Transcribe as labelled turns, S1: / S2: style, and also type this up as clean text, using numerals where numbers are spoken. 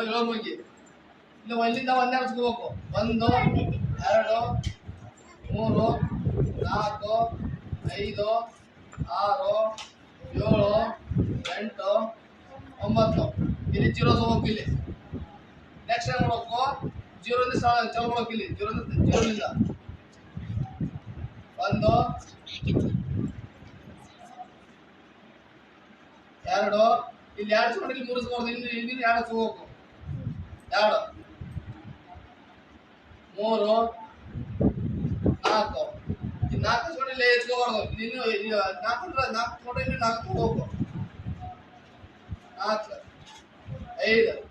S1: ಇಳೋ ಮುಗಿ ಇಲ್ಲಿ ಅಲ್ಲಿಂದ ಒಂದೇ ಹಚ್ಕೋಬೇಕು 1 2 3 4 5 6 7 8 9 ಇಲ್ಲಿ ಜೀರೋ ಹೋಗ್ಬೇಕು ಇಲ್ಲಿ ನೆಕ್ಸ್ಟ್ ಏನು ಮಾಡ್ಬೇಕು ಜೀರೋದಿಂದ ಚಾಲು ಮಾಡ್ಬೇಕು ಇಲ್ಲಿ ಜೀರೋದಿಂದ 1 2 ಇಲ್ಲಿ 2 ಸ್ಕೋರ್ ಇಲ್ಲಿ 3 ಸ್ಕೋರ್ ಇಲ್ಲಿ 2 ಹೋಗ್ಬೇಕು 2 3 4 ಈ 4 ಸ್ಕೋರ್ ಇಲ್ಲಿ ಎಚ್ಕೋಬಾರ್ದು ಇನ್ನು 4 ಸ್ಕೋರ್ ಇಲ್ಲಿ 4 ಹೋಗ್ಬೇಕು 4 5